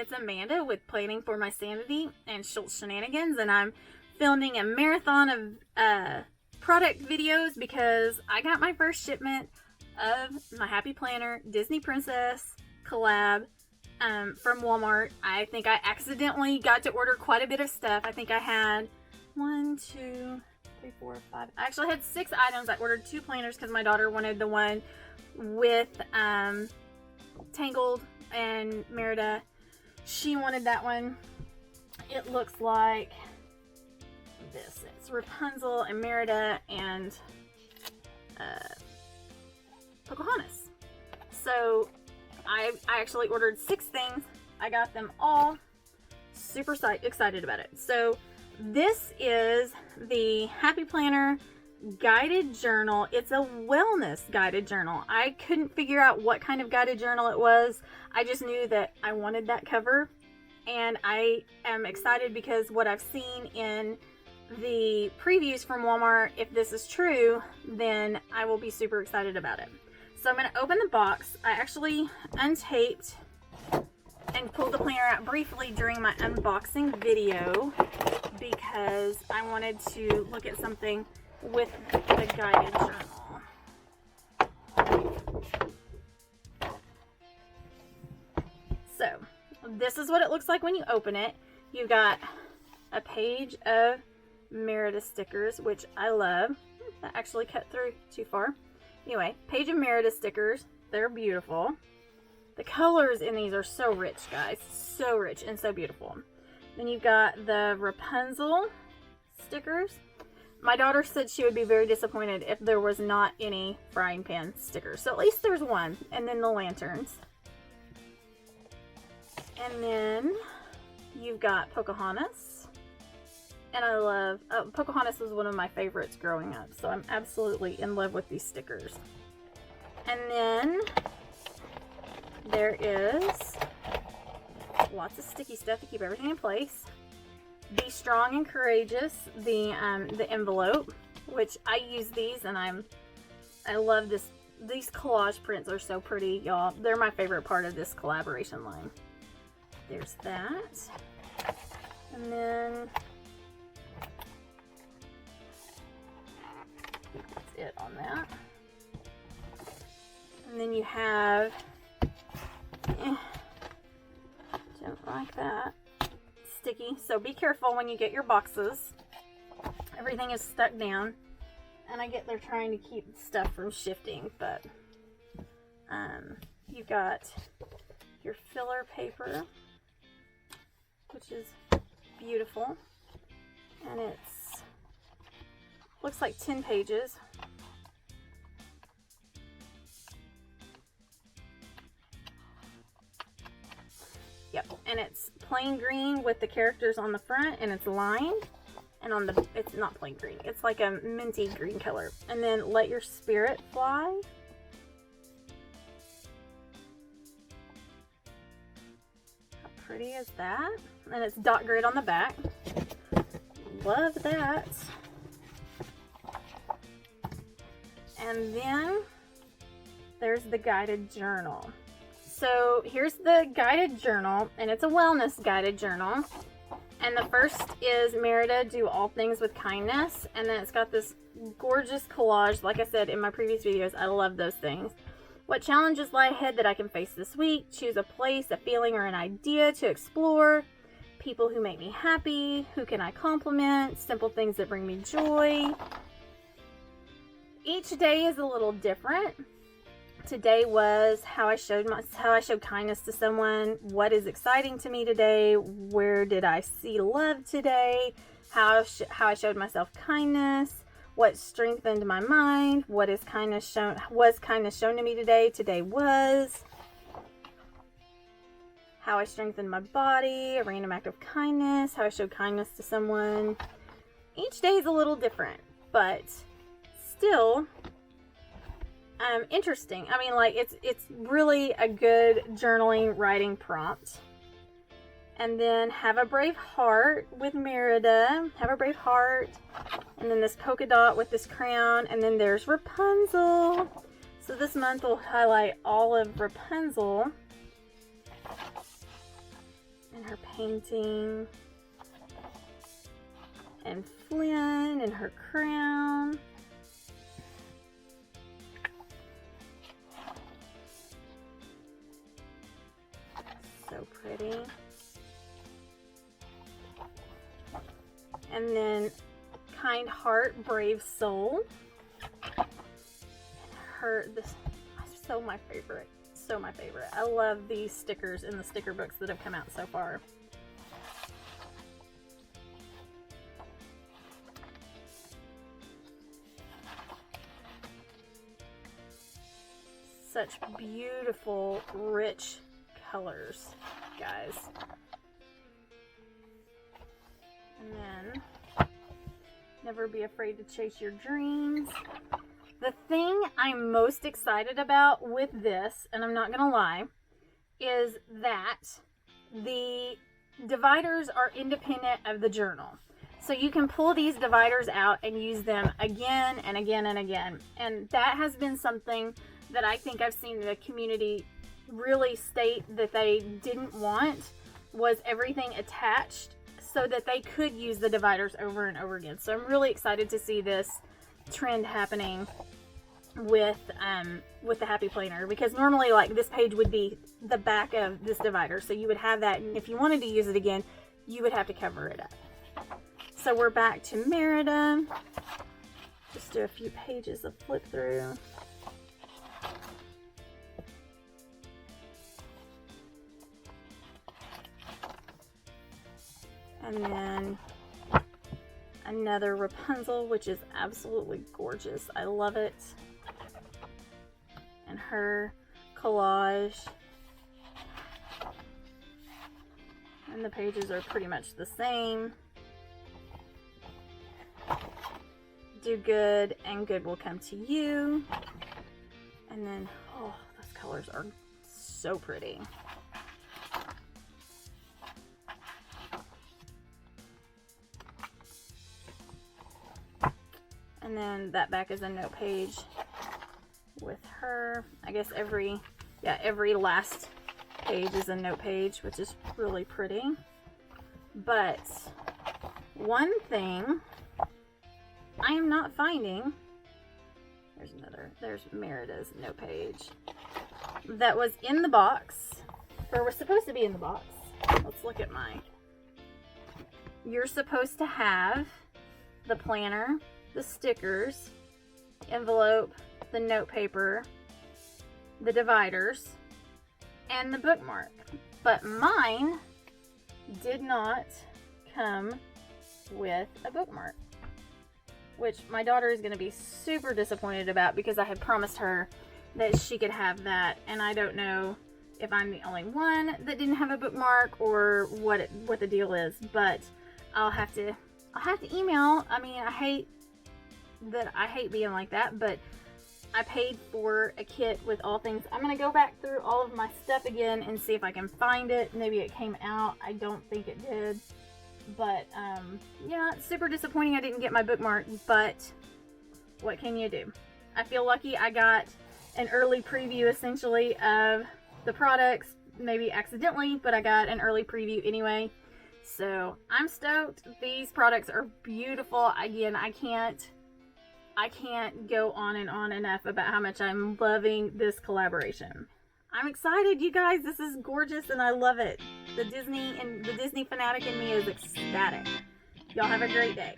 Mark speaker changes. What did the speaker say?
Speaker 1: it's Amanda with Planning for My Sanity and Schultz Shenanigans, and I'm filming a marathon of product videos because I got my first shipment of my Happy Planner Disney Princess collab from Walmart. I think I accidentally got to order quite a bit of stuff. I think I had 1, 2, 3, 4, 5. I actually had 6 items. I ordered 2 planners because my daughter wanted the one with Tangled and Merida. She wanted that one. It looks like this. It's Rapunzel and Merida and Pocahontas. So I actually ordered 6 things. I got them all. Super excited about it. So this is the Happy Planner guided journal. It's a wellness guided journal. I couldn't figure out what kind of guided journal it was. I just knew that I wanted that cover, and I am excited because what I've seen in the previews from Walmart, if this is true, then I will be super excited about it. So I'm going to open the box. I actually untaped and pulled the planner out briefly during my unboxing video because I wanted to look at something with the guided journal. So this is what it looks like when you open it. You've got a page of Merida stickers, which I love. That actually cut through too far. Anyway, page of Merida stickers. They're beautiful. The colors in these are so rich, guys. So rich and so beautiful. Then you've got the Rapunzel stickers. My daughter said she would be very disappointed if there was not any frying pan stickers. So at least there's one. And then the lanterns. And then you've got Pocahontas. And I love, Pocahontas was one of my favorites growing up. So I'm absolutely in love with these stickers. And then there is lots of sticky stuff to keep everything in place. Be Strong and Courageous, the envelope, which I use these, and I love this. These collage prints are so pretty, y'all. They're my favorite part of this collaboration line. There's that, and then that's it on that. And then you have, don't like that. Sticky, so be careful when you get your boxes. Everything is stuck down, and I get they're trying to keep stuff from shifting, but you've got your filler paper, which is beautiful, and it's looks like 10 pages. Yep, and it's plain green with the characters on the front, and it's lined, and on the, it's not plain green, it's like a minty green color. And then Let Your Spirit Fly. How pretty is that? And it's dot grid on the back. Love that. And then there's the guided journal. So here's the guided journal, and it's a wellness guided journal. And the first is Merida, Do All Things with Kindness. And then it's got this gorgeous collage. Like I said in my previous videos, I love those things. What challenges lie ahead that I can face this week? Choose a place, a feeling, or an idea to explore. People who make me happy. Who can I compliment? Simple things that bring me joy. Each day is a little different. Today was how I showed kindness to someone. What is exciting to me today? Where did I see love today? How I showed myself kindness. What strengthened my mind? Was kindness shown to me today? Today was how I strengthened my body. A random act of kindness. How I showed kindness to someone. Each day is a little different, but still interesting. I mean, like, it's really a good journaling writing prompt. And then Have a Brave Heart with Merida. Have a Brave Heart. And then this polka dot with this crown. And then there's Rapunzel. So this month we'll highlight all of Rapunzel. and her painting, and Flynn and her crown. So pretty. And then Kind Heart, Brave Soul. And this is so my favorite. So my favorite. I love these stickers in the sticker books that have come out so far. Such beautiful, rich colors, guys. And then, never be afraid to chase your dreams. The thing I'm most excited about with this, and I'm not gonna lie, is that the dividers are independent of the journal. So you can pull these dividers out and use them again and again and again. And that has been something that I think I've seen the community really state that they didn't want, was everything attached so that they could use the dividers over and over again. So I'm really excited to see this trend happening with the Happy Planner, because normally like this page would be the back of this divider, so you would have that, and if you wanted to use it again, you would have to cover it up. So we're back to Merida. Just do a few pages of flip through. And then another Rapunzel, which is absolutely gorgeous. I love it. And her collage. And the pages are pretty much the same. Do good and good will come to you. And then, oh, those colors are so pretty. And then that back is a note page with her. I guess every last page is a note page, which is really pretty. But one thing I am not finding, there's Merida's note page that was in the box, or was supposed to be in the box. Let's look at mine. You're supposed to have the planner, the stickers, envelope, the note paper, the dividers, and the bookmark. But mine did not come with a bookmark, which my daughter is going to be super disappointed about, because I had promised her that she could have that, and I don't know if I'm the only one that didn't have a bookmark or what the deal is, but I'll have to email. I mean, I hate being like that, but I paid for a kit with all things. I'm going to go back through all of my stuff again and see if I can find it. Maybe it came out. I don't think it did. But, yeah, it's super disappointing I didn't get my bookmark, but what can you do? I feel lucky I got an early preview, essentially, of the products. Maybe accidentally, but I got an early preview anyway. So, I'm stoked. These products are beautiful. Again, I can't go on and on enough about how much I'm loving this collaboration. I'm excited, you guys. This is gorgeous and I love it. The Disney fanatic in me is ecstatic. Y'all have a great day.